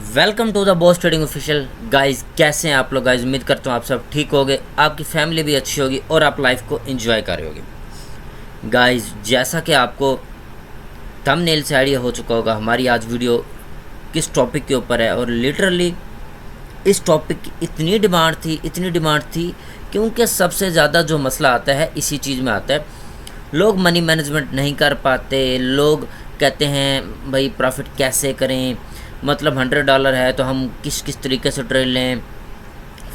Welcome to the boss trading official. Guys कैसे हैं आप लोग? गाइस उम्मीद करता हूँ आप सब ठीक होगे, आपकी फैमिली भी अच्छी होगी और आप लाइफ को एंजॉय कर रहे होगे। गाइस जैसा कि आपको थंबनेल से आइडिया हो चुका होगा, हमारी आज वीडियो किस टॉपिक के ऊपर है। और लिटरली इस टॉपिक की इतनी डिमांड थी क्योंकि सबसे ज़्यादा जो मसला आता है इसी चीज़ में आता है। लोग मनी मैनेजमेंट नहीं कर पाते। लोग कहते हैं भाई प्रॉफिट कैसे करें, मतलब $100 है तो हम किस तरीके से ट्रेड लें,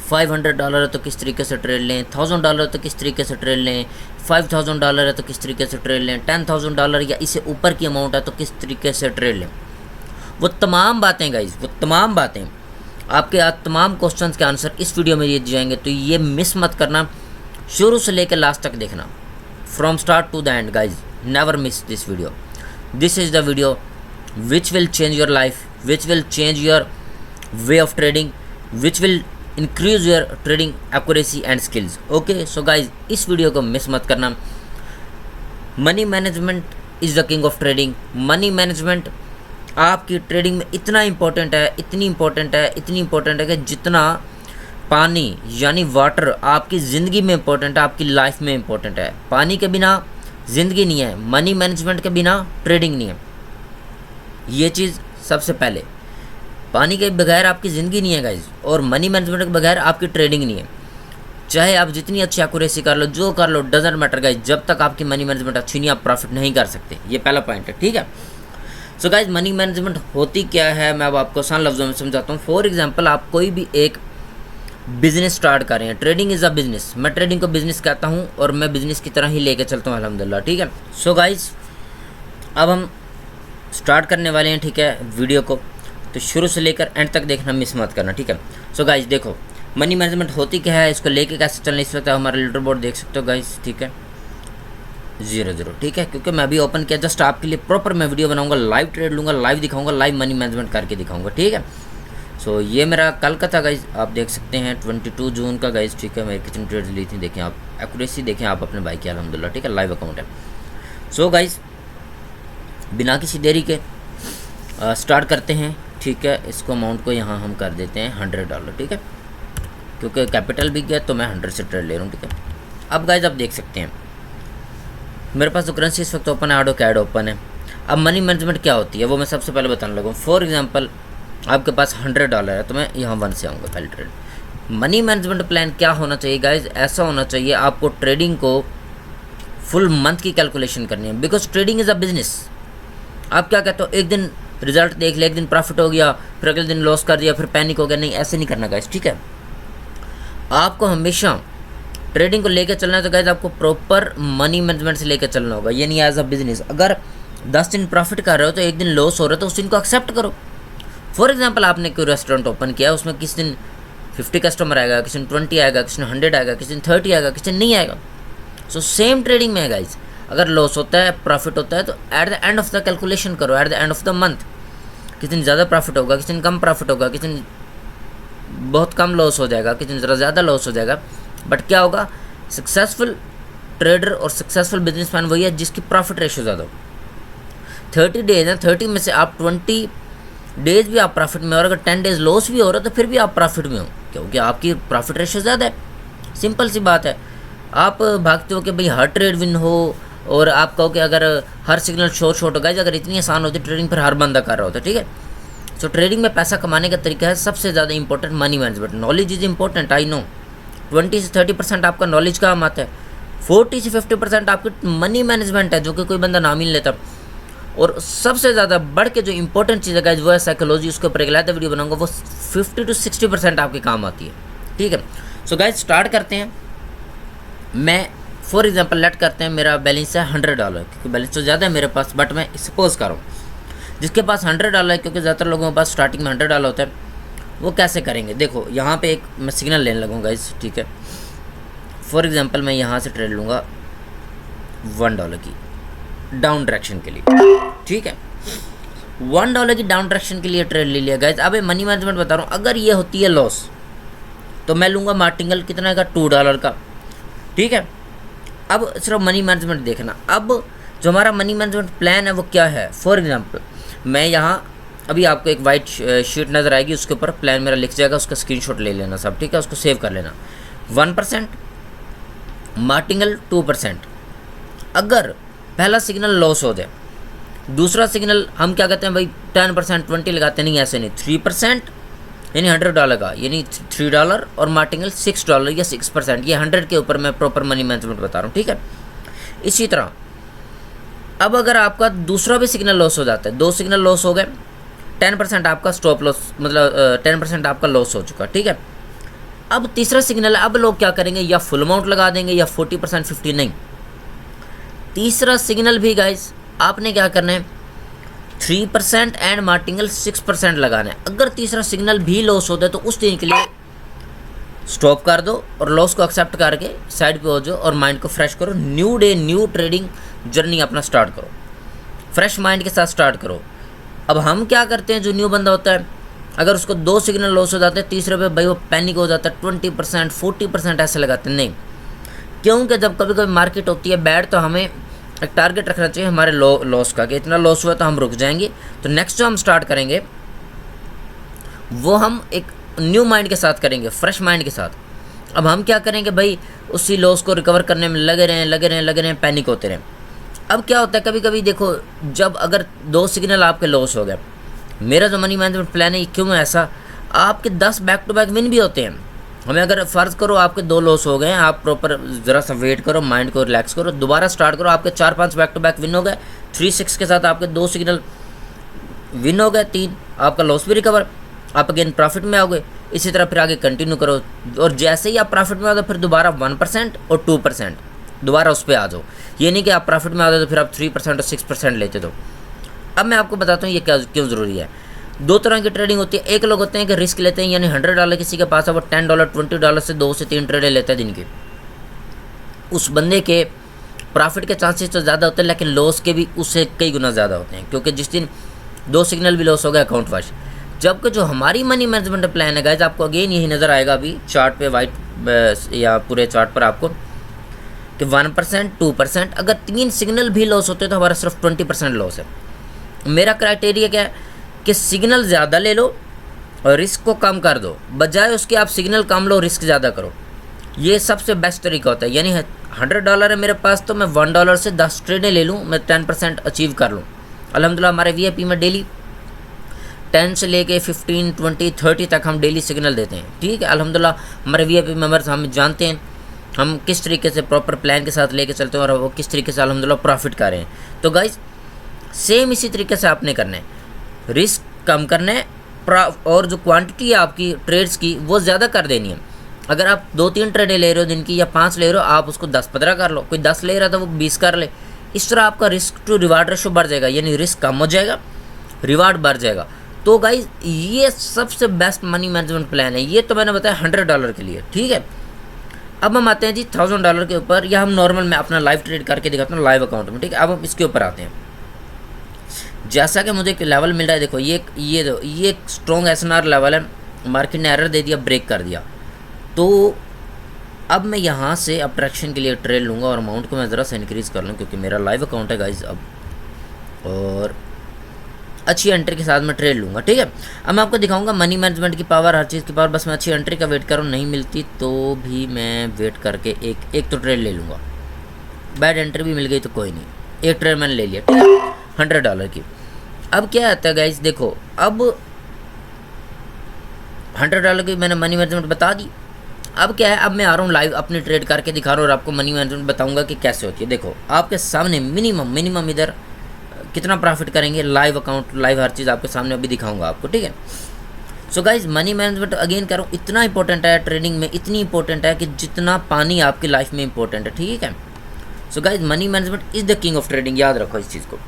$500 है तो किस तरीके से ट्रेड लें, $1000 है तो किस तरीके से ट्रेड लें, $5000 है तो किस तरीके से ट्रेड लें, $10,000 या इससे ऊपर की अमाउंट है तो किस तरीके से ट्रेड लें। वो तमाम बातें गाइज, वो तमाम बातें आपके आज तमाम क्वेश्चंस के आंसर इस वीडियो में दिए जाएंगे, तो ये मिस मत करना, शुरू से लेकर लास्ट तक देखना, from start to the end guys. Never miss this video. This is the video which will change your life, which will change your way of trading, which will increase your trading accuracy and skills. Okay, so guys इस video को miss मत करना। Money management is the king of trading. Money management आपकी trading में इतना important है, इतनी important है कि जितना पानी यानी वाटर आपकी ज़िंदगी में इम्पोर्टेंट है, आपकी लाइफ में इम्पोर्टेंट है। पानी के बिना ज़िंदगी नहीं है, मनी मैनेजमेंट के बिना ट्रेडिंग नहीं है। ये चीज़ सबसे पहले, पानी के बगैर आपकी ज़िंदगी नहीं है गाइज, और मनी मैनेजमेंट के बगैर आपकी ट्रेडिंग नहीं है। चाहे आप जितनी अच्छी एक्यूरेसी कर लो, जो कर लो, डजेंट मैटर गाइज, जब तक आपकी मनी मैनेजमेंट अच्छी नहीं, आप प्रॉफिट नहीं कर सकते। ये पहला पॉइंट है, ठीक है। सो गाइज मनी मैनेजमेंट होती क्या है, मैं अब आपको आसान लफ्ज़ों में समझाता हूँ। फॉर एग्जाम्पल आप कोई भी एक बिज़नेस स्टार्ट कर रहे हैं। Trading is a business. मैं ट्रेडिंग को बिज़नेस कहता हूँ और मैं बिज़नेस की तरह ही लेके चलता हूँ अल्हम्दुलिल्लाह, ठीक है। सो गाइज अब हम स्टार्ट करने वाले हैं, ठीक है, वीडियो को, तो शुरू से लेकर एंड तक देखना, मिस मत करना, ठीक है। सो गाइज देखो मनी मैनेजमेंट होती क्या है, इसको लेके कैसे चलना, इस वक्त हमारा लीडर बोर्ड देख सकते हो गाइज, ठीक है, 0-0, ठीक है, क्योंकि मैं अभी ओपन किया जस्ट आपके लिए प्रॉपर मैं वीडियो बनाऊंगा, लाइव ट्रेड लूँगा, लाइव दिखाऊंगा, लाइव मनी मैनेजमेंट करके दिखाऊंगा, ठीक है। सो ये मेरा कल का था गाइज, आप देख सकते हैं 22 जून का गाइज, ठीक है। मेरी कितनी ट्रेड ली थी देखें आप, एक्यूरेसी देखें आप अपने भाई की अल्हम्दुलिल्लाह, ठीक है, लाइव अकाउंट है। सो गाइज बिना किसी देरी के स्टार्ट करते हैं, ठीक है। इसको अमाउंट को यहाँ हम कर देते हैं $100, ठीक है, क्योंकि कैपिटल बिक गया तो मैं 100 से ट्रेड ले रहा हूँ, ठीक है। अब गाइज आप देख सकते हैं मेरे पास तो करेंसी इस वक्त ओपन है, आडो कैड ओपन है। अब मनी मैनेजमेंट क्या होती है वो मैं सबसे पहले बताने लगा हूँ। फॉर एग्जांपल आपके पास $100 है तो मैं यहाँ 1 से आऊँगा पहले ट्रेड। मनी मैनेजमेंट प्लान क्या होना चाहिए गाइज, ऐसा होना चाहिए आपको ट्रेडिंग को फुल मंथ की कैलकुलेशन करनी है, because trading is a business. आप क्या कहते हो, एक दिन रिजल्ट देख ले, एक दिन प्रॉफिट हो गया, फिर अगले दिन लॉस कर दिया, फिर पैनिक हो गया, नहीं ऐसे नहीं करना गाइस, ठीक है। आपको हमेशा ट्रेडिंग को लेकर चलना है तो गाइस आपको प्रॉपर मनी मैनेजमेंट से लेकर चलना होगा, ये नहीं एज अ बिजनेस। अगर 10 दिन प्रॉफिट कर रहे हो तो एक दिन लॉस हो रहा है तो उस दिन को एक्सेप्ट करो। फॉर एग्जाम्पल आपने कोई रेस्टोरेंट ओपन किया, उसमें किसी दिन 50 कस्टमर आएगा, किसी दिन 20 आएगा, किसी दिन 100 आएगा, किसी दिन 30 आएगा, किसी दिन नहीं आएगा। सो सेम ट्रेडिंग में है गाइज, अगर लॉस होता है प्रॉफिट होता है तो at the end of the calculation करो, at the end of the month किसी दिन ज़्यादा प्रॉफिट होगा, किसी दिन कम प्रॉफिट होगा, किसी दिन बहुत कम लॉस हो जाएगा, किसी दिन ज़रा ज़्यादा लॉस हो जाएगा। बट क्या होगा, सक्सेसफुल ट्रेडर और सक्सेसफुल बिजनेसमैन वही है जिसकी प्रॉफिट रेशो ज़्यादा हो। 30 डेज हैं, 30 में से आप 20 डेज भी आप प्रॉफिट में, और अगर 10 डेज लॉस भी हो रहा है तो फिर भी आप प्रॉफिट में हो, क्योंकि आपकी प्रॉफिट रेशो ज़्यादा है। सिंपल सी बात है। आप भागते हो कि भाई हर ट्रेड विन हो, और आप कहो कि अगर हर सिग्नल शॉर्ट हो गाइस, अगर इतनी आसान होती ट्रेडिंग फिर हर बंदा कर रहा होता, ठीक है। सो ट्रेडिंग में पैसा कमाने का तरीका है सबसे ज़्यादा important money management. Knowledge is important, I know. 20 से 30% आपका नॉलेज काम आता है, 40 से 50% आपकी मनी मैनेजमेंट है, जो कि कोई बंदा नाम ही नहीं लेता। और सबसे ज़्यादा बढ़ के जो इंपॉर्टेंट चीज़ है गाइस वो है साइकोलॉजी, उसके ऊपर एक अलग वीडियो बनाऊंगा, वो 50 से 60% आपके काम आती है, ठीक है। सो गाइस स्टार्ट करते हैं। मैं फॉर एग्जांपल लेट करते हैं मेरा बैलेंस है $100, क्योंकि बैलेंस तो ज़्यादा है मेरे पास, बट मैं सपोज कर रहा हूँ जिसके पास $100 है, क्योंकि ज़्यादातर लोगों के पास स्टार्टिंग में $100 होता है। वो कैसे करेंगे, देखो यहाँ पे एक मैं सिग्नल लेने लगूँगा इस, ठीक है। फॉर एग्जांपल मैं यहाँ से ट्रेड लूँगा $1 की डाउन डायरेक्शन के लिए, ठीक है। $1 की डाउन डायरेक्शन के लिए ट्रेड ले लिया गाइज। अब मनी मैनेजमेंट बता रहा हूँ, अगर ये होती है लॉस तो मैं लूँगा मार्टिंगल कितना का, $2 का, ठीक है। अब सिर्फ मनी मैनेजमेंट देखना। अब जो हमारा मनी मैनेजमेंट प्लान है वो क्या है। फॉर एग्जांपल मैं यहाँ अभी आपको एक वाइट शीट नज़र आएगी, उसके ऊपर प्लान मेरा लिख जाएगा, उसका स्क्रीनशॉट ले लेना सब, ठीक है, उसको सेव कर लेना। 1%, मार्टिंगल 2%। अगर पहला सिग्नल लॉस हो जाए, दूसरा सिग्नल हम क्या कहते हैं भाई 10%, 20 लगाते नहीं, ऐसे नहीं, 3% यानी $100 का, यानी $3 और मार्टिंगल $6 या 6%, ये 100 के ऊपर मैं प्रॉपर मनी मैनेजमेंट बता रहा हूँ, ठीक है। इसी तरह अब अगर आपका दूसरा भी सिग्नल लॉस हो जाता है, 2 सिग्नल लॉस हो गए, 10% आपका स्टॉप लॉस, मतलब 10% आपका लॉस हो चुका, ठीक है। अब तीसरा सिग्नल है, अब लोग क्या करेंगे, या फुल अमाउंट लगा देंगे या 40%, 50 नहीं। तीसरा सिग्नल भी गाइस आपने क्या करना है, 3% एंड मार्टिंगल 6% लगाना है। अगर तीसरा सिग्नल भी लॉस होता है तो उस दिन के लिए स्टॉप कर दो और लॉस को एक्सेप्ट करके साइड पे हो जाओ और माइंड को फ्रेश करो। New day, new trading journey अपना स्टार्ट करो, फ्रेश माइंड के साथ स्टार्ट करो। अब हम क्या करते हैं, जो न्यू बंदा होता है, अगर उसको 2 सिग्नल लॉस हो जाते हैं, तीसरे पे भाई वो पैनिक हो जाता है, 20%, 40% ऐसे लगाते हैं। नहीं, क्योंकि जब कभी कभी मार्केट होती है बैड, तो हमें एक टारगेट रखना चाहिए हमारे लॉस का, कि इतना लॉस हुआ तो हम रुक जाएंगे। तो नेक्स्ट जो हम स्टार्ट करेंगे वो हम एक न्यू माइंड के साथ करेंगे, फ्रेश माइंड के साथ। अब हम क्या करेंगे भाई, उसी लॉस को रिकवर करने में लगे रहें, पैनिक होते रहें। अब क्या होता है, कभी कभी देखो, जब अगर 2 सिग्नल आपके लॉस हो गए, मेरा जो मनी मैनेजमेंट प्लान है क्यों है ऐसा, आपके 10 बैक टू बैक विन भी होते हैं। हमें अगर फ़र्ज़ करो आपके 2 लॉस हो गए हैं, आप प्रॉपर ज़रा सा वेट करो, माइंड को रिलैक्स करो, दोबारा स्टार्ट करो, आपके 4-5 बैक टू बैक विन हो गए, 3-6 के साथ आपके 2 सिग्नल विन हो गए, 3 आपका लॉस भी रिकवर, आप अगेन प्रॉफिट में आओगे। इसी तरह फिर आगे कंटिन्यू करो, और जैसे ही आप प्रॉफिट में आ जाओ फिर दोबारा 1% और 2% दोबारा उस पर आ जाओ। ये नहीं कि आप प्रॉफिट में आ जाओ तो फिर आप 3% और 6% लेते दो। अब मैं आपको बताता हूँ ये क्या क्यों ज़रूरी है। 2 तरह की ट्रेडिंग होती है। एक लोग होते हैं कि रिस्क लेते हैं, यानी $100 किसी के पास है, वो $10, $20 से 2 से 3 ट्रेडें लेता है दिन की। उस बंदे के प्रॉफिट के चांसेस तो ज़्यादा होते हैं, लेकिन लॉस के भी उससे कई गुना ज़्यादा होते हैं, क्योंकि जिस दिन 2 सिग्नल भी लॉस हो गया अकाउंट वॉश। जबकि जो हमारी मनी मैनेजमेंट प्लान है गाइस, आपको अगेन यही नज़र आएगा अभी चार्ट पे, वाइट या पूरे चार्ट पर आपको, कि 1%, 2%, अगर 3 सिग्नल भी लॉस होते हैं तो हमारा सिर्फ 20% लॉस है। मेरा क्राइटेरिया क्या है कि सिग्नल ज़्यादा ले लो और रिस्क को कम कर दो, बजाय उसके आप सिग्नल कम लो, रिस्क ज़्यादा करो। ये सबसे बेस्ट तरीका होता है। यानी $100 है मेरे पास, तो मैं $1 से 10 ट्रेडें ले लूँ, मैं 10% अचीव कर लूँ। अल्हम्दुलिल्लाह हमारे VIP में डेली 10 से लेके 15, 20, 30 तक हम डेली सिग्नल देते हैं, ठीक है। अल्हम्दुलिल्लाह हमारे VIP मेम्बर्स हम जानते हैं हम किस तरीके से प्रॉपर प्लान के साथ लेके चलते हैं और वो किस तरीके से अल्हम्दुलिल्लाह प्रॉफिट कर रहे हैं। तो गाइस सेम इसी तरीके से आपने करना है, रिस्क कम करना है और जो क्वांटिटी है आपकी ट्रेड्स की वो ज़्यादा कर देनी है। अगर आप 2-3 ट्रेडें ले रहे हो दिन की या 5 ले रहे हो, आप उसको 10-15 कर लो। कोई 10 ले रहा था वो 20 कर ले। इस तरह आपका रिस्क टू रिवार्ड रेशो बढ़ जाएगा, यानी रिस्क कम हो जाएगा, रिवार्ड बढ़ जाएगा। तो गाइज ये सबसे बेस्ट मनी मैनेजमेंट प्लान है। ये तो मैंने बताया $100 के लिए, ठीक है। अब हम आते हैं जी $1000 के ऊपर, या हम नॉर्मल मैं अपना लाइव ट्रेड करके दिखाता हूँ लाइव अकाउंट में, ठीक है। अब हम इसके ऊपर आते हैं। जैसा कि मुझे एक लेवल मिल रहा है, देखो ये एक स्ट्रॉन्ग SNR लेवल है, मार्केट ने एरर दे दिया, ब्रेक कर दिया। तो अब मैं यहाँ से अट्रैक्शन के लिए ट्रेड लूँगा और अमाउंट को मैं ज़रा सा इंक्रीज़ कर लूँ, क्योंकि मेरा लाइव अकाउंट है गाइज अब, और अच्छी एंट्री के साथ मैं ट्रेड लूँगा, ठीक है। अब मैं आपको दिखाऊंगा मनी मैनेजमेंट की पावर, हर चीज़ की पावर। बस मैं अच्छी एंट्री का वेट करूँ, नहीं मिलती तो भी मैं वेट करके एक तो ट्रेड ले लूँगा। बैड एंट्री भी मिल गई तो कोई नहीं, एक ट्रेड मैंने ले लिया, ठीक है, $100 की। अब क्या आता है गाइज, देखो अब $100 की मैंने मनी मैनेजमेंट बता दी। अब क्या है, अब मैं आ रहा हूँ लाइव अपनी ट्रेड करके दिखा रहा हूँ और आपको मनी मैनेजमेंट बताऊँगा कि कैसे होती है। देखो आपके सामने मिनिमम इधर कितना प्रॉफिट करेंगे, लाइव अकाउंट, लाइव हर चीज़ आपके सामने अभी दिखाऊंगा आपको, ठीक है। So guys money management again करूँ, इतना इंपॉर्टेंट है ट्रेडिंग में, इतनी इंपॉर्टेंट है कि जितना पानी आपकी लाइफ में इंपॉर्टेंट है, ठीक है। So guys money management is the king of trading, याद रखो इस चीज़ को।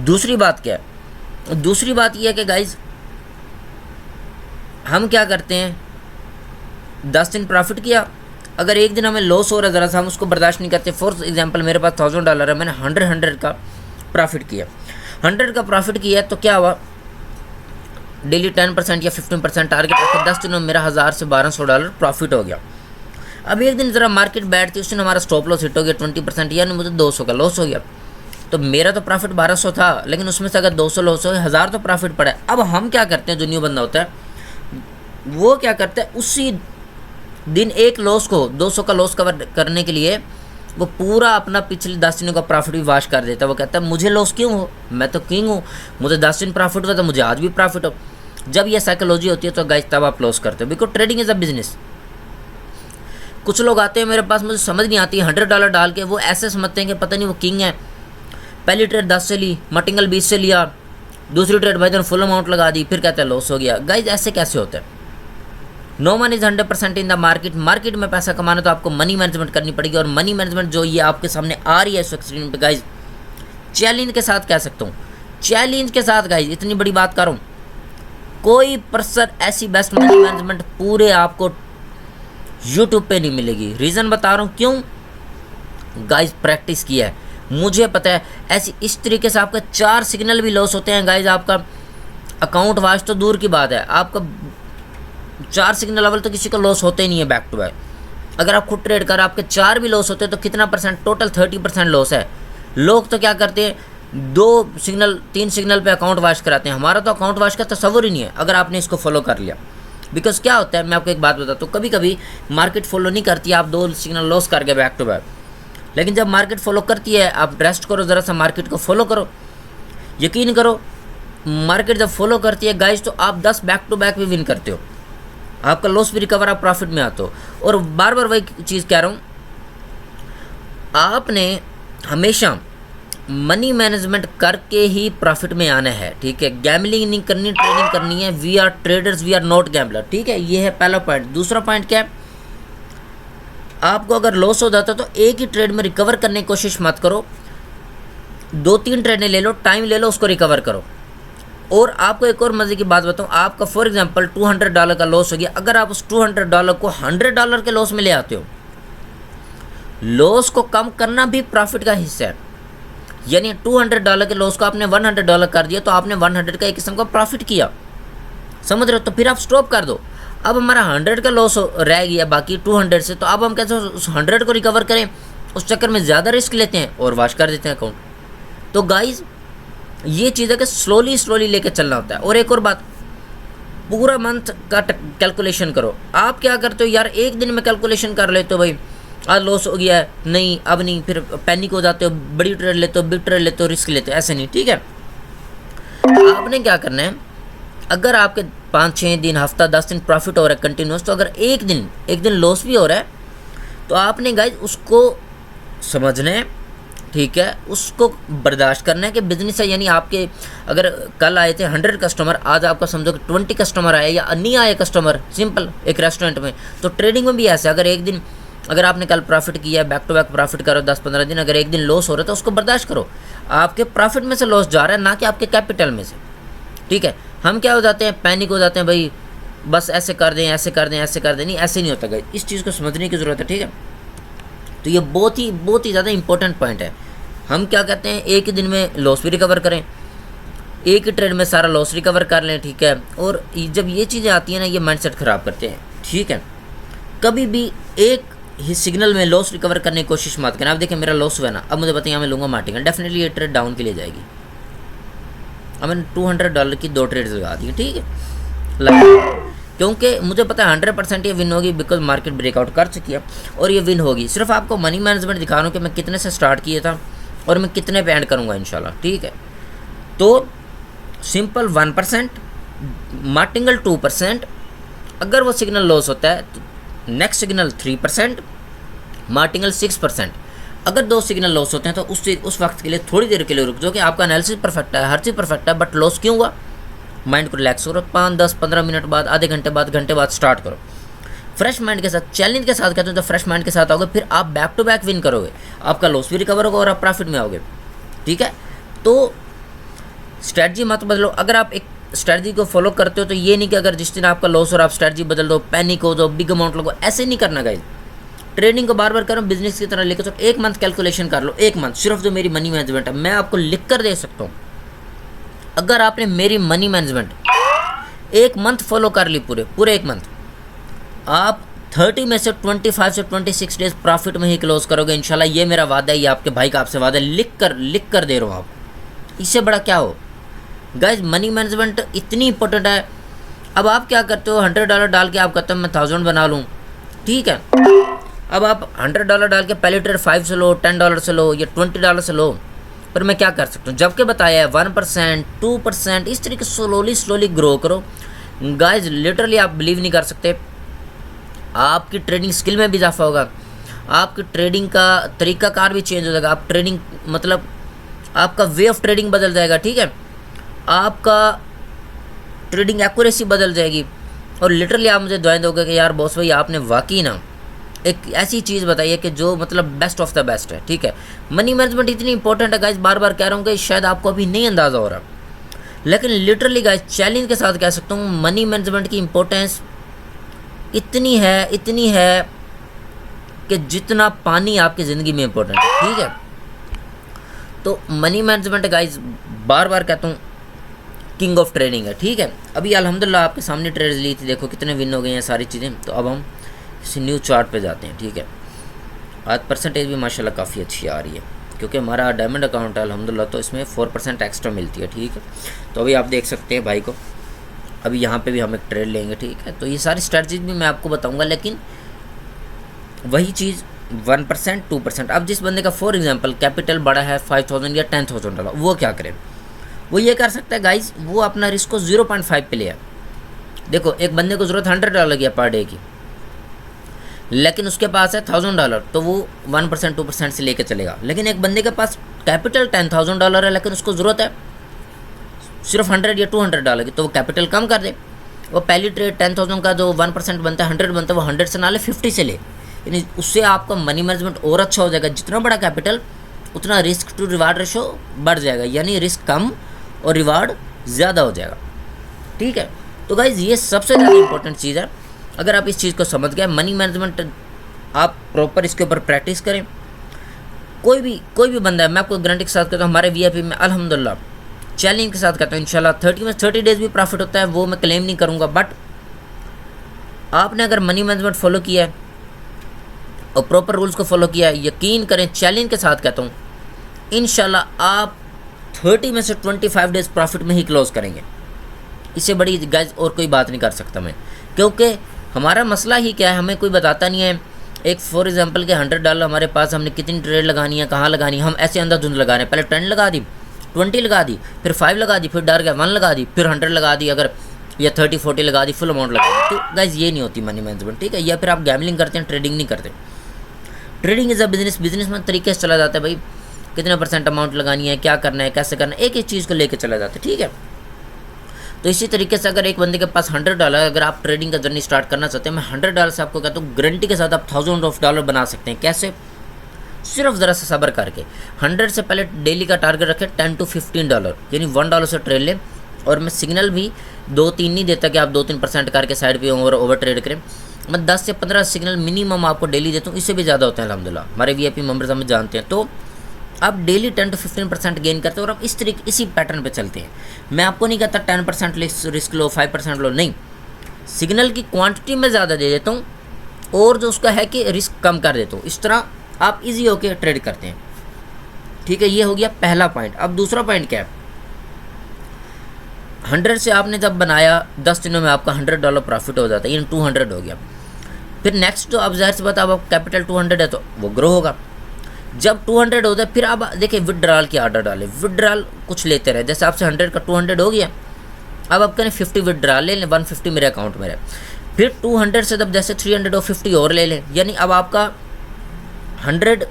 दूसरी बात क्या है, दूसरी बात यह है कि गाइज हम क्या करते हैं, 10 दिन प्रॉफिट किया, अगर एक दिन हमें लॉस हो रहा है ज़रा सा, हम उसको बर्दाश्त नहीं करते। फॉर एग्जांपल मेरे पास $1000 है, मैंने 100 का प्रॉफिट किया, 100 का प्रॉफिट किया, तो क्या हुआ, डेली 10% या 15% टारगेट रखा, 10 दिनों में मेरा $1000 से $1200 प्रॉफिट हो गया। अब एक दिन ज़रा मार्केट बैठ थी, उस दिन हमारा स्टॉप लॉस हिट हो गया 20%, यानी मुझे 200 का लॉस हो गया। तो मेरा तो प्रॉफिट 1200 था, लेकिन उसमें से अगर 200 लॉस हो, 1000 तो प्रॉफिट पड़ा है। अब हम क्या करते हैं, जो न्यू बंदा होता है वो क्या करता है, उसी दिन एक लॉस को 200 का लॉस कवर करने के लिए वो पूरा अपना पिछले 10 दिनों का प्रॉफिट भी वाश कर देता है। वो कहता है मुझे लॉस क्यों हो, मैं तो किंग हूँ, मुझे 10 दिन प्रॉफिट हुआ तो मुझे आज भी प्रॉफिट हो। जब ये साइकोलॉजी होती है तो गाइस तब आप लॉस करते हो, because trading is a business. कुछ लोग आते हैं मेरे पास, मुझे समझ नहीं आती, $100 डाल के वो ऐसे समझते हैं कि पता नहीं वो किंग है। पहली ट्रेड 10 से ली, मटिंगल 20 से लिया, दूसरी ट्रेड भाई फुल अमाउंट लगा दी, फिर कहते हैं लॉस हो गया। गाइज ऐसे कैसे होता है? No money is 100% in the market. Market में पैसा कमाना तो आपको मनी मैनेजमेंट करनी पड़ेगी, और मनी मैनेजमेंट जो ये आपके सामने आ रही है इस स्क्रीन पे गाइज, चैलेंज के साथ कह सकता हूँ, चैलेंज के साथ गाइज, इतनी बड़ी बात कर रहा हूँ, कोई पर्सन ऐसी बेस्ट मनी मैनेजमेंट पूरे आपको यूट्यूब पे नहीं मिलेगी। रीज़न बता रहा हूँ क्यों गाइज, प्रैक्टिस किया है, मुझे पता है। ऐसी इस तरीके से आपका 4 सिग्नल भी लॉस होते हैं गाइज, आपका अकाउंट वाश तो दूर की बात है, आपका 4 सिग्नल लेवल तो किसी का लॉस होते ही नहीं है बैक टू बैक। अगर आप खुद ट्रेड कर आपके 4 भी लॉस होते हैं तो कितना परसेंट, टोटल 30% लॉस है। लोग तो क्या करते हैं 2 सिग्नल 3 सिग्नल पे अकाउंट वाश कराते हैं, हमारा तो अकाउंट वाश का तस्वुर ही नहीं है अगर आपने इसको फॉलो कर लिया। बिकॉज क्या होता है, मैं आपको एक बात बताता हूँ, कभी कभी मार्केट फॉलो नहीं करती, आप 2 सिग्नल लॉस कर गए बैक टू बैक, लेकिन जब मार्केट फॉलो करती है आप रेस्ट करो, ज़रा सा मार्केट को फॉलो करो, यकीन करो मार्केट जब फॉलो करती है गाइज तो आप 10 बैक टू बैक भी विन करते हो, आपका लॉस भी रिकवर, आप प्रॉफिट में आते हो। और बार बार वही चीज़ कह रहा हूँ, आपने हमेशा मनी मैनेजमेंट करके ही प्रॉफिट में आना है, ठीक है? गैम्बलिंग नहीं करनी, ट्रेडिंग करनी है। We are traders, we are not gambler, ठीक है? ये है पहला पॉइंट। दूसरा पॉइंट क्या है, आपको अगर लॉस हो जाता है तो एक ही ट्रेड में रिकवर करने की कोशिश मत करो, 2-3 ट्रेडें ले लो, टाइम ले लो, उसको रिकवर करो। और आपको एक और मज़े की बात बताऊँ, आपका फॉर एग्जांपल $200 का लॉस हो गया, अगर आप उस $200 को $100 के लॉस में ले आते हो, लॉस को कम करना भी प्रॉफिट का हिस्सा है। यानी $200 के लॉस को आपने $100 कर दिया तो आपने 100 का एक किस्म का प्रॉफिट किया, समझ रहे हो? तो फिर आप स्टॉप कर दो। अब हमारा 100 का लॉस रह गया बाकी 200 से, तो अब हम कैसे उस 100 को रिकवर करें? उस चक्कर में ज़्यादा रिस्क लेते हैं और वाश कर देते हैं अकाउंट। तो गाइज ये चीज़ है कि स्लोली लेके चलना होता है। और एक और बात, पूरा मंथ का कैलकुलेशन करो। आप क्या करते हो यार, एक दिन में कैलकुलेशन कर लेते हो, भाई आज लॉस हो गया है, नहीं अब नहीं, फिर पैनिक हो जाते हो, बड़ी ट्रेड लेते हो, बिग ट्रेड लेते हो, रिस्क लेते हो, ऐसे नहीं, ठीक है? आपने क्या करना है, अगर आपके 5-6 दिन, हफ्ता, 10 दिन प्रॉफिट हो रहा है कंटिन्यूस, तो अगर एक दिन लॉस भी हो रहा है तो आपने गाइज उसको समझना है, ठीक है? उसको बर्दाश्त करना है कि बिजनेस है। यानी आपके अगर कल आए थे 100 कस्टमर, आज आपका समझो कि 20 कस्टमर आए या नहीं आए कस्टमर, सिंपल एक रेस्टोरेंट में। तो ट्रेडिंग में भी ऐसे, अगर एक दिन अगर आपने कल प्रॉफिट किया है, बैक टू बैक प्रॉफिट करो 10-15 दिन, अगर एक दिन लॉस हो रहा है तो उसको बर्दाश्त करो। आपके प्रॉफिट में से लॉस जा रहा है, ना कि आपके कैपिटल में से, ठीक है? हम क्या हो जाते हैं, पैनिक हो जाते हैं, भाई बस ऐसे कर दें, ऐसे कर दें, ऐसे कर दें। नहीं, ऐसे नहीं होता गाइस, इस चीज़ को समझने की ज़रूरत है, ठीक है? तो ये बहुत ही ज़्यादा इंपॉर्टेंट पॉइंट है। हम क्या कहते हैं, एक ही दिन में लॉस भी रिकवर करें, एक ही ट्रेड में सारा लॉस रिकवर कर लें, ठीक है? और जब ये चीज़ें आती हैं ना, ये माइंडसेट ख़राब करते हैं, ठीक है? कभी भी एक ही सिग्नल में लॉस रिकवर करने की कोशिश मत करना। आप देखें मेरा लॉस हुआ ना, अब मुझे बताइए मैं लूँगा मार्टिंगल, डेफिनेटली ये ट्रेड डाउन के लिए जाएगी। अब मैंने $200 की 2 ट्रेड्स लगा दी, ठीक है? क्योंकि मुझे पता है 100% ये विन होगी, बिकॉज मार्केट ब्रेकआउट कर चुकी है और ये विन होगी। सिर्फ आपको मनी मैनेजमेंट दिखा रहा हूँ कि मैं कितने से स्टार्ट किया था और मैं कितने पे एंड करूँगा इंशाल्लाह, ठीक है? तो सिंपल 1%, मार्टिंगल 2%, अगर वो सिग्नल लॉस होता है तो नेक्स्ट सिग्नल 3%, मार्टिंगल 6%। अगर 2 सिग्नल लॉस होते हैं तो उस वक्त के लिए थोड़ी देर के लिए रुक जाओ कि आपका एनालिसिस परफेक्ट है, हर चीज़ परफेक्ट है, बट लॉस क्यों हुआ, माइंड को रिलैक्स करो, 5-10-15 मिनट बाद, आधे घंटे बाद, घंटे बाद स्टार्ट करो फ्रेश माइंड के साथ, चैलेंज के साथ। कहते हैं तो फ्रेश माइंड के साथ आओगे, फिर आप बैक टू बैक विन करोगे, आपका लॉस भी रिकवर होगा और आप प्रॉफिट में आओगे, ठीक है? तो स्ट्रैटेजी मत बदलो। अगर आप एक स्ट्रैटेजी को फॉलो करते हो तो ये नहीं कि अगर जिस दिन आपका लॉस और आप स्ट्रैटेजी बदल दो, पैनिक हो जाओ, बिग अमाउंट लगो, ऐसे नहीं करना गाइस। ट्रेडिंग को बार बार करो, बिजनेस की तरह लेकर चलो। 1 मंथ कैलकुलेशन कर लो, 1 मंथ सिर्फ जो मेरी मनी मैनेजमेंट है, मैं आपको लिख कर दे सकता हूँ। अगर आपने मेरी मनी मैनेजमेंट 1 मंथ फॉलो कर ली, पूरे 1 मंथ, आप 30 में से 25 से 26 डेज प्रॉफिट में ही क्लोज करोगे इंशाल्लाह। ये मेरा वादा है, ये आपके भाई का आपसे वादा है, लिख कर दे रहा हूँ आपको। इससे बड़ा क्या हो गाइज, मनी मैनेजमेंट इतनी इंपॉर्टेंट है। अब आप क्या करते हो, $100 डाल के आप कहते हो मैं 1000 बना लूँ, ठीक है। अब आप $100 डाल के पहले ट्रेड 5 से लो, $10 से लो या $20 से लो, पर मैं क्या कर सकता हूँ, जबकि बताया है 1%, 2%, इस तरीके स्लोली ग्रो करो गाइज। लिटरली आप बिलीव नहीं कर सकते, आपकी ट्रेडिंग स्किल में भी इजाफा होगा, आपकी ट्रेडिंग का तरीकाकार भी चेंज हो जाएगा, आप ट्रेडिंग मतलब आपका वे ऑफ ट्रेडिंग बदल जाएगा, ठीक है, आपका ट्रेडिंग एक्यूरेसी बदल जाएगी। और लिटरली आप मुझे दुआएं दोगे कि यार बॉस भाई आपने वाकई ना एक ऐसी चीज़ बताई है कि जो मतलब बेस्ट ऑफ द बेस्ट है, ठीक है। मनी मैनेजमेंट इतनी इंपॉर्टेंट है गाइज, बार बार कह रहा हूँ कि शायद आपको अभी नहीं अंदाज़ा हो रहा, लेकिन लिटरली गाइज चैलेंज के साथ कह सकता हूँ मनी मैनेजमेंट की इंपॉर्टेंस इतनी है कि जितना पानी आपकी ज़िंदगी में इंपॉर्टेंट है, ठीक है। तो मनी मैनेजमेंट गाइज बार बार कहता हूँ किंग ऑफ ट्रेडिंग है, ठीक है। अभी अल्हम्दुलिल्लाह आपके सामने ट्रेड्स ली थी, देखो कितने विन हो गए हैं सारी चीज़ें। तो अब हम किसी न्यू चार्ट पे जाते हैं, ठीक है। आज परसेंटेज भी माशाल्लाह काफ़ी अच्छी आ रही है, क्योंकि हमारा डायमंड अकाउंट है अल्हम्दुलिल्लाह, तो इसमें 4% एक्स्ट्रा मिलती है, ठीक है। तो अभी आप देख सकते हैं भाई को, अभी यहाँ पे भी हम एक ट्रेड लेंगे, ठीक है। तो ये सारी स्ट्रेटजीज भी मैं आपको बताऊँगा, लेकिन वही चीज़ 1%, 2%। अब जिस बंदे का फॉर एग्जांपल कैपिटल बड़ा है 5000 या $10,000, वो क्या करे, वो ये कर सकता है गाइज, वो अपना रिस्क को 0.5 पे ले आए। देखो एक बंदे को ज़रूरत $100 की है पर डे की, लेकिन उसके पास है $1000, तो वो 1%, 2% से लेके चलेगा। लेकिन एक बंदे के पास कैपिटल $10,000 है, लेकिन उसको ज़रूरत है सिर्फ $100 या $200 की, तो वो कैपिटल कम कर दे। वो पहली ट्रेड 10,000 का जो 1% बनता है, 100 बनता है, वो 100 से ना ले 50 से ले, यानी उससे आपका मनी मैनेजमेंट और अच्छा हो जाएगा। जितना बड़ा कैपिटल उतना रिस्क टू रिवार्ड रेशो बढ़ जाएगा, यानी रिस्क कम और रिवार्ड ज़्यादा हो जाएगा, ठीक है। तो गाइज़ ये सबसे ज़्यादा इंपॉर्टेंट चीज़ है। अगर आप इस चीज़ को समझ गए, मनी मैनेजमेंट आप प्रॉपर इसके ऊपर प्रैक्टिस करें। कोई भी बंदा है, मैं आपको गारंटी के साथ कहता हूँ, हमारे वीआईपी में अल्हम्दुलिल्लाह चैलेंज के साथ कहता हूँ इंशाल्लाह 30 डेज़ भी प्रॉफिट होता है, वो मैं क्लेम नहीं करूँगा। बट आपने अगर मनी मैनेजमेंट फॉलो किया है और प्रॉपर रूल्स को फॉलो किया है, यकीन करें चैलेंज के साथ कहता हूँ इंशाल्लाह आप 30 में से 25 डेज़ प्रॉफिट में ही क्लोज करेंगे। इससे बड़ी गाइज और कोई बात नहीं कर सकता मैं, क्योंकि हमारा मसला ही क्या है, हमें कोई बताता नहीं है। एक फॉर एग्जांपल के $100 हमारे पास, हमने कितनी ट्रेड लगानी है, कहाँ लगानी है, हम ऐसे अंधाधुंध लगा रहे हैं। पहले 10 लगा दी, 20 लगा दी, फिर 5 लगा दी, फिर डर गया 1 लगा दी, फिर 100 लगा दी, अगर या 30-40 लगा दी, फुल अमाउंट लगा दी। तो गाइज ये नहीं होती मनी मैनेजमेंट, ठीक है। या फिर आप गैमलिंग करते हैं, ट्रेडिंग नहीं करते। ट्रेडिंग इज़ अ बिजनेस में तरीके से चला जाता है भाई, कितना % अमाउंट लगानी है, क्या करना है, कैसे करना है, एक चीज़ को लेकर चला जाता है, ठीक है। तो इसी तरीके से अगर एक बंदे के पास $100, अगर आप ट्रेडिंग का जर्नी स्टार्ट करना चाहते हैं, मैं $100 से आपको कहता हूँ गारंटी के साथ आप $1000 बना सकते हैं। कैसे? सिर्फ ज़रा सा सब्र करके 100 से पहले डेली का टारगेट रखें $10 to $15, यानी $1 से ट्रेड लें। और मैं सिग्नल भी 2-3 नहीं देता कि आप 2-3% करके साइड पे ओवर ट्रेड करें। मैं 10 से 15 सिग्नल मिनिमम आपको डेली देता हूँ, इससे भी ज़्यादा होते हैं अल्हम्दुलिल्लाह, हमारे वीआईपी मेंबर्स हमें जानते हैं। तो आप डेली 10 to 15% गेन करते हो और आप इसी पैटर्न पे चलते हैं। मैं आपको नहीं कहता 10% रिस्क लो, 5% लो, नहीं, सिग्नल की क्वांटिटी में ज़्यादा दे देता हूँ और जो उसका है कि रिस्क कम कर देता हूँ। इस तरह आप इजी होके ट्रेड करते हैं, ठीक है। ये हो गया पहला पॉइंट। अब दूसरा पॉइंट क्या है, 100 से आपने जब बनाया 10 दिनों में आपका $100 प्रॉफिट हो जाता है, यानी 200 हो गया। फिर नेक्स्ट जो अब ज़ाहिर सी बात, अब कैपिटल 200 है तो वो ग्रो होगा। जब 200 होता है फिर आप देखिए विड्रॉल की ऑर्डर डालें, विड्रॉल कुछ लेते रहे। जैसे आपसे 100 का 200 हो गया, अब आप करें 50 विड्रॉल ले लें, 150 मेरे अकाउंट में रहे। फिर 200 से जब जैसे 300 और 50 और ले लें, यानी अब आपका 100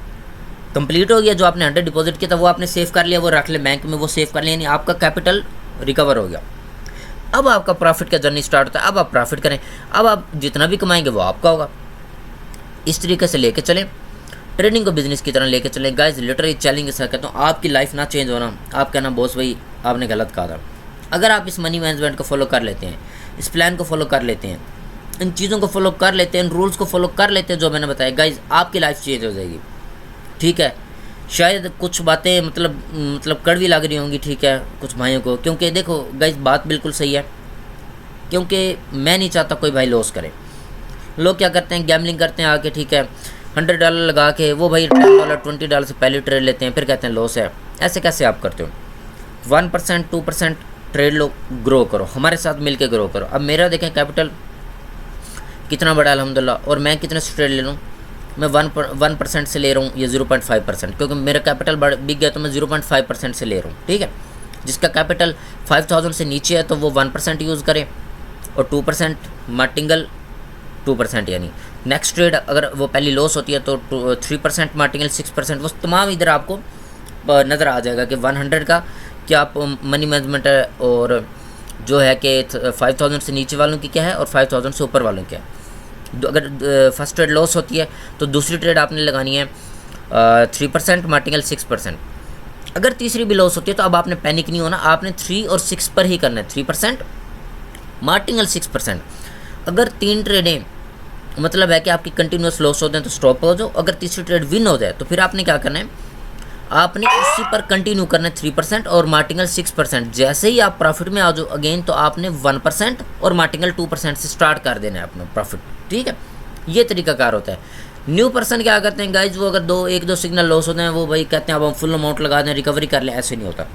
कंप्लीट हो गया। जो आपने 100 डिपॉजिट किया था वो आपने सेव कर लिया, वो रख ले बैंक में, वो सेव कर लिया, यानी आपका कैपिटल रिकवर हो गया। अब आपका प्रॉफिट का जर्नी स्टार्ट होता है। अब आप प्रॉफिट करें, अब आप जितना भी कमाएंगे वो आपका होगा। इस तरीके से लेके चलें, ट्रेडिंग को बिजनेस की तरह लेके चलें। गाइस लिटरली चैलेंज के साथ कहता हूँ, आपकी लाइफ ना चेंज होना, आप कहना बॉस भाई आपने गलत कहा था। अगर आप इस मनी मैनेजमेंट को फॉलो कर लेते हैं, इस प्लान को फॉलो कर लेते हैं, इन चीज़ों को फॉलो कर लेते हैं, इन रूल्स को फॉलो कर लेते हैं जो मैंने बताया, गाइस आपकी लाइफ चेंज हो जाएगी, ठीक है। शायद कुछ बातें मतलब कड़वी लग रही होंगी, ठीक है, कुछ भाइयों को, क्योंकि देखो गाइस बात बिल्कुल सही है, क्योंकि मैं नहीं चाहता कोई भाई लॉस करे। लोग क्या करते हैं, गैमलिंग करते हैं आके, ठीक है, $100 लगा के वो भाई $10 $20 से पहले ट्रेड लेते हैं, फिर कहते हैं लॉस है। ऐसे कैसे आप करते हो? 1% 2% ट्रेड लो, ग्रो करो, हमारे साथ मिलके ग्रो करो। अब मेरा देखें कैपिटल कितना बड़ा है अल्हम्दुलिल्लाह, और मैं कितने से ट्रेड ले लूँ? मैं 1% से ले रहा हूँ, ये 0.5%, क्योंकि मेरा कैपिटल बिक गया तो मैं 0.5% से ले रहा हूँ, ठीक है। जिसका कैपिटल 5000 से नीचे है तो वो 1% यूज़ करे, और 2% मार्टिंगल 2%, यानी नेक्स्ट ट्रेड अगर वो पहली लॉस होती है तो 3% मार्टिंगल 6%, वो तमाम इधर आपको नज़र आ जाएगा कि 100 का क्या आप मनी मैनेजमेंट है, और जो है कि 5000 से नीचे वालों की क्या है और 5000 से ऊपर वालों की क्या है। अगर फर्स्ट ट्रेड लॉस होती है तो दूसरी ट्रेड आपने लगानी है 3% मार्टिंगल 6%। अगर तीसरी भी लॉस होती है तो अब आपने पैनिक नहीं होना, आपने 3 और 6 पर ही करना है, 3% मार्टिंगल 6%। अगर 3 ट्रेडें मतलब है कि आपकी कंटिन्यूस लॉस होते हैं तो स्टॉप हो जाओ, अगर तीसरी ट्रेड विन हो जाए तो फिर आपने क्या करना है, आपने उसी पर कंटिन्यू करना है 3% और मार्टिंगल 6%। जैसे ही आप प्रॉफिट में आ जाओ अगेन तो आपने 1% और मार्टिंगल 2% से स्टार्ट कर देना है अपना प्रॉफिट, ठीक है। ये तरीकाकार होता है। न्यू पर्सन क्या करते हैं गाइज, वो अगर एक दो सिग्नल लॉस होते हैं वो भाई कहते हैं अब हम फुल अमाउंट लगा दें, रिकवरी कर लें, ऐसे नहीं होता।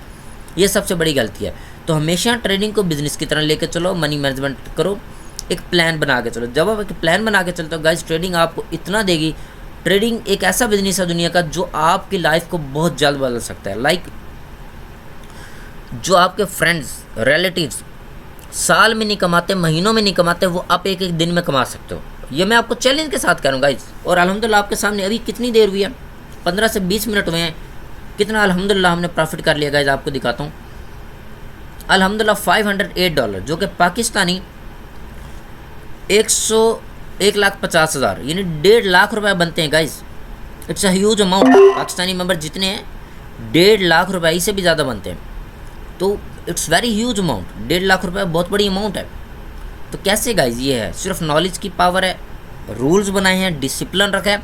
ये सबसे बड़ी गलती है। तो हमेशा ट्रेडिंग को बिजनेस की तरह लेके चलो, मनी मैनेजमेंट करो, एक प्लान बना के चलो। जब आप एक प्लान बना के चलते हो गाइज, ट्रेडिंग आपको इतना देगी। ट्रेडिंग एक ऐसा बिजनेस है दुनिया का जो आपकी लाइफ को बहुत जल्द बदल सकता है। लाइक जो आपके फ्रेंड्स रिलेटिव्स साल में नहीं कमाते, महीनों में नहीं कमाते, वो आप एक एक दिन में कमा सकते हो। ये मैं आपको चैलेंज के साथ कह रहा हूँ गाइज। और अल्हम्दुलिल्लाह आपके सामने अभी कितनी देर हुई है, 15 से 20 मिनट हुए हैं, कितना अल्हम्दुलिल्लाह हमने प्रॉफिट कर लिया गाइज। आपको दिखाता हूँ अल्हम्दुलिल्लाह $508, जो कि पाकिस्तानी 1,50,000 यानी 1.5 लाख रुपए बनते हैं guys. It's a huge amount. Pakistani member जितने हैं 1.5 लाख रुपए से भी ज़्यादा बनते हैं, तो it's very huge amount. 1.5 lakh रुपए बहुत बड़ी अमाउंट है। तो कैसे गाइज, ये है सिर्फ नॉलेज की पावर है, रूल्स बनाए हैं, डिसिप्लिन रखा है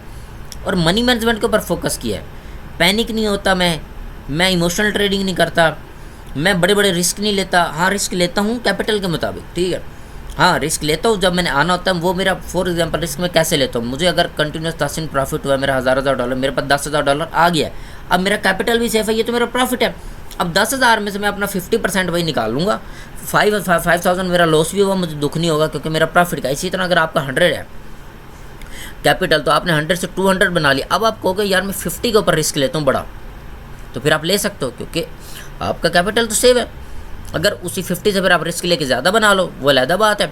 और मनी मैनेजमेंट के ऊपर फोकस किया है। पैनिक नहीं होता मैं इमोशनल ट्रेडिंग नहीं करता, मैं बड़े बड़े रिस्क नहीं लेता। हाँ रिस्क लेता हूँ कैपिटल के मुताबिक, ठीक है। हाँ रिस्क लेता हूँ जब मैंने आना होता है। वो मेरा फॉर एग्जांपल रिस्क में कैसे लेता हूँ, मुझे अगर कंटिन्यूस 10% प्रॉफिट हुआ, मेरा $1000 मेरे पास $10,000 आ गया, अब मेरा कैपिटल भी सेफ है, ये तो मेरा प्रॉफिट है। अब 10,000 में से मैं अपना 50% वही निकाल लूँगा। 5,000 मेरा लॉस भी हुआ, मुझे दुख नहीं होगा क्योंकि मेरा प्रॉफिट का। इसी तरह अगर आपका 100 है कैपिटल तो आपने 100 से 200 बना लिया। अब आप कहोगे यार मैं 50 के ऊपर रिस्क लेता हूँ बड़ा, तो फिर आप ले सकते हो क्योंकि आपका कैपिटल तो सेव है। अगर उसी 50 से फिर आप रिस्क लेके ज़्यादा बना लो, वो अलग बात है,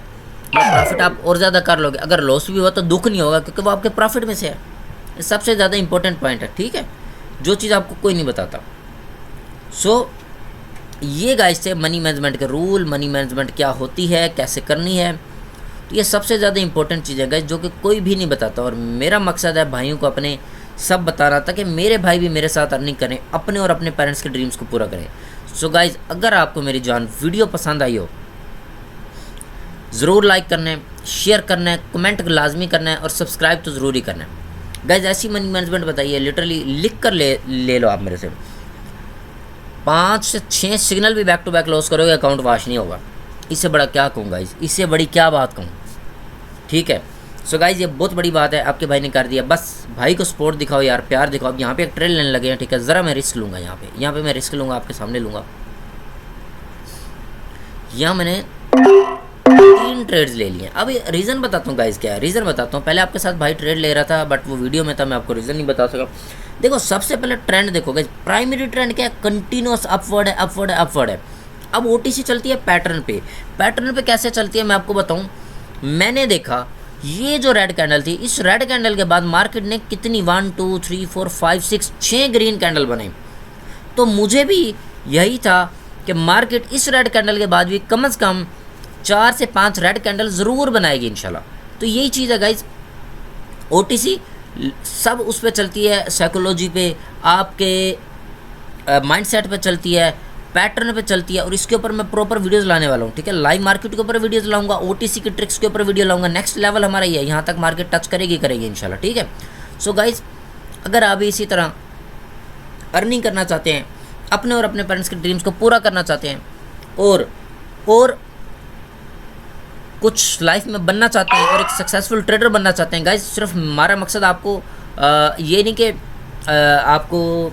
प्रॉफिट आप और ज़्यादा कर लोगे। अगर लॉस भी हुआ तो दुख नहीं होगा क्योंकि वो आपके प्रॉफिट में से है। ये सबसे ज़्यादा इंपॉर्टेंट पॉइंट है, ठीक है, जो चीज़ आपको कोई नहीं बताता। सो ये गाइस थे मनी मैनेजमेंट के रूल, मनी मैनेजमेंट क्या होती है, कैसे करनी है। तो ये सबसे ज़्यादा इंपॉर्टेंट चीज़ है गाइस, जो कि कोई भी नहीं बताता। और मेरा मकसद है भाइयों को अपने सब बता रहा था कि मेरे भाई भी मेरे साथ अर्निंग करें, अपने और अपने पेरेंट्स के ड्रीम्स को पूरा करें। सो गाइस अगर आपको मेरी जान वीडियो पसंद आई हो, ज़रूर लाइक करना है, शेयर करना है, कमेंट लाजमी करना है और सब्सक्राइब तो ज़रूर ही करना है। गाइस ऐसी मनी मैनेजमेंट बताइए, लिटरली लिख कर ले लो आप मेरे से। 5 से 6 सिग्नल भी बैक टू बैक लॉस करोगे, अकाउंट वॉश नहीं होगा। इससे बड़ा क्या कहूँ गाइस, इससे बड़ी क्या बात कहूँ, ठीक है। सो गाइस ये बहुत बड़ी बात है, आपके भाई ने कर दिया। बस भाई को सपोर्ट दिखाओ यार, प्यार दिखाओ। अब यहाँ पे एक ट्रेल लेने लगे हैं, ठीक है, ज़रा मैं रिस्क लूँगा। यहाँ पे मैं रिस्क लूँगा, आपके सामने लूँगा। यहाँ मैंने 3 ट्रेड्स ले लिए। अब रीज़न बताता हूँ गाइस, क्या है रीज़न बताता हूँ। पहले आपके साथ भाई ट्रेड ले रहा था बट वो वीडियो में था, मैं आपको रीज़न नहीं बता सका। देखो सबसे पहले ट्रेंड देखो गाइस, प्राइमरी ट्रेंड क्या है, कंटिन्यूस अपवर्ड है, अपवर्ड है, अपवर्ड है। अब ओटीसी चलती है पैटर्न पे। पैटर्न पे कैसे चलती है मैं आपको बताऊँ। मैंने देखा ये जो रेड कैंडल थी, इस रेड कैंडल के बाद मार्केट ने कितनी 1 2 3 4 5 6 ग्रीन कैंडल बनाई। तो मुझे भी यही था कि मार्केट इस रेड कैंडल के बाद भी कम से कम 4 से 5 रेड कैंडल ज़रूर बनाएगी इंशाल्लाह। तो यही चीज़ है गाइज, ओटीसी सब उस पर चलती है, साइकोलॉजी पे, आपके माइंडसेट पे चलती है, पैटर्न पे चलती है। और इसके ऊपर मैं प्रॉपर वीडियोस लाने वाला हूँ, ठीक है। लाइव मार्केट के ऊपर वीडियोस लाऊंगा, ओटीसी की ट्रिक्स के ऊपर वीडियो लाऊंगा। नेक्स्ट लेवल हमारा ये है, यहाँ तक मार्केट टच करेगी इंशाल्लाह, ठीक है। सो गाइज अगर आप इसी तरह अर्निंग करना चाहते हैं, अपने और अपने पेरेंट्स के ड्रीम्स को पूरा करना चाहते हैं और कुछ लाइफ में बनना चाहते हैं और एक सक्सेसफुल ट्रेडर बनना चाहते हैं गाइज, सिर्फ हमारा मकसद आपको ये नहीं कि आपको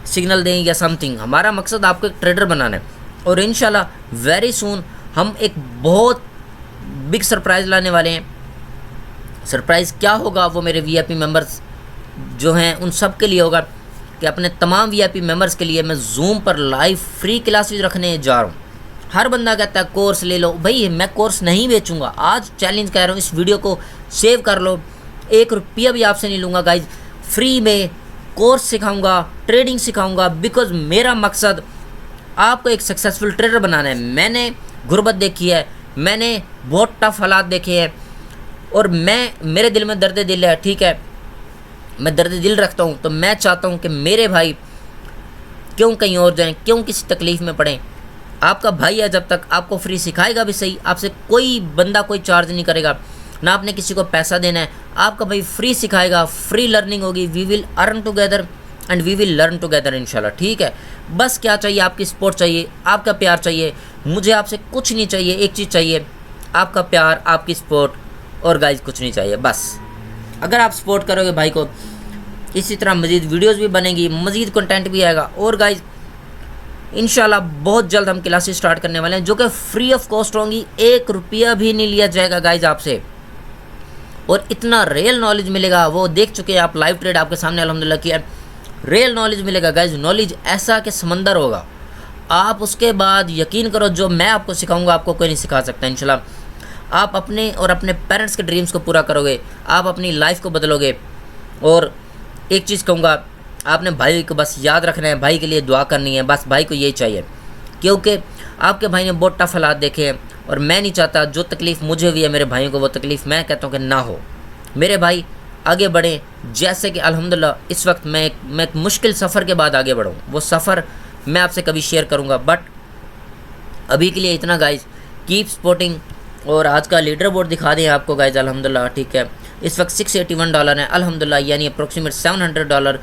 सिग्नल दें या समथिंग, हमारा मकसद आपको एक ट्रेडर बनाना है। और इंशाल्लाह वेरी सून हम एक बहुत बिग सरप्राइज़ लाने वाले हैं। सरप्राइज़ क्या होगा वो मेरे वीआईपी मेंबर्स जो हैं उन सब के लिए होगा कि अपने तमाम वीआईपी मेंबर्स के लिए मैं जूम पर लाइव फ्री क्लासेज रखने जा रहा हूँ। हर बंदा कहता है कोर्स ले लो, भाई मैं कोर्स नहीं बेचूंगा, आज चैलेंज कह रहा हूँ, इस वीडियो को सेव कर लो, 1 रुपया भी आपसे नहीं लूँगा गाइज, फ्री में कोर्स सिखाऊंगा, ट्रेडिंग सिखाऊंगा, बिकॉज मेरा मकसद आपको एक सक्सेसफुल ट्रेडर बनाना है। मैंने गुर्बत देखी है, मैंने बहुत टफ हालात देखे हैं और मेरे दिल में दर्द दिल है, ठीक है, मैं दर्द दिल रखता हूँ, तो मैं चाहता हूँ कि मेरे भाई क्यों कहीं और जाएं, क्यों किसी तकलीफ़ में पड़ें। आपका भाई है, जब तक आपको फ्री सिखाएगा भी सही, आपसे कोई बंदा कोई चार्ज नहीं करेगा, ना आपने किसी को पैसा देना है, आपका भाई फ्री सिखाएगा, फ्री लर्निंग होगी, we will earn together and we will learn together इंशाल्लाह, ठीक है। बस क्या चाहिए, आपकी सपोर्ट चाहिए, आपका प्यार चाहिए, मुझे आपसे कुछ नहीं चाहिए, एक चीज़ चाहिए, आपका प्यार, आपकी सपोर्ट और गाइज कुछ नहीं चाहिए बस। अगर आप सपोर्ट करोगे भाई को, इसी तरह मज़ीद वीडियोज़ भी बनेंगी, मज़ीद कंटेंट भी आएगा और गाइज इंशाल्लाह बहुत जल्द हम क्लासेस स्टार्ट करने वाले हैं जो कि फ्री ऑफ कॉस्ट होंगी, 1 रुपया भी नहीं लिया जाएगा गाइज आपसे, और इतना रियल नॉलेज मिलेगा, वो देख चुके हैं आप, लाइव ट्रेड आपके सामने अल्हम्दुलिल्लाह किया, रियल नॉलेज मिलेगा गाइज, नॉलेज ऐसा कि समंदर होगा। आप उसके बाद यकीन करो जो मैं आपको सिखाऊंगा आपको कोई नहीं सिखा सकता इंशाल्लाह। आप अपने और अपने पेरेंट्स के ड्रीम्स को पूरा करोगे, आप अपनी लाइफ को बदलोगे। और एक चीज़ कहूँगा, आपने भाई को बस याद रखना है, भाई के लिए दुआ करनी है, बस भाई को यही चाहिए, क्योंकि आपके भाई ने बहुत टफ हालात देखे हैं और मैं नहीं चाहता जो तकलीफ़ मुझे हुई है मेरे भाइयों को वो तकलीफ़ मैं कहता हूँ कि ना हो। मेरे भाई आगे बढ़ें, जैसे कि अल्हम्दुलिल्लाह इस वक्त मैं एक मुश्किल सफ़र के बाद आगे बढ़ूँ, वो सफ़र मैं आपसे कभी शेयर करूँगा, बट अभी के लिए इतना गाइज, कीप सपोर्टिंग। और आज का लीडर बोर्ड दिखा दें आपको गाइज, अल्हम्दुलिल्लाह ठीक है, इस वक्त $681 है अल्हम्दुलिल्लाह, यानी अप्रोक्सीमेट $700,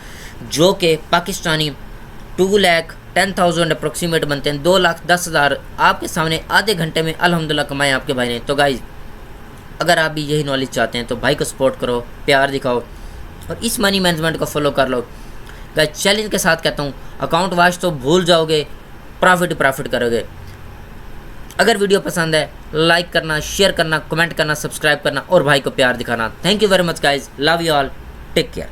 जो कि पाकिस्तानी 2,10,000 अप्रोक्सीमेट बनते हैं, 2,10,000 आपके सामने आधे घंटे में अल्हम्दुलिल्लाह कमाए आपके भाई ने। तो गाइज अगर आप भी यही नॉलेज चाहते हैं तो भाई को सपोर्ट करो, प्यार दिखाओ और इस मनी मैनेजमेंट को फॉलो कर लो गाइज। चैलेंज के साथ कहता हूँ, अकाउंट वाश तो भूल जाओगे, प्रॉफिट करोगे। अगर वीडियो पसंद है लाइक करना, शेयर करना, कमेंट करना, सब्सक्राइब करना और भाई को प्यार दिखाना। Thank you very much guys, love you all, take care.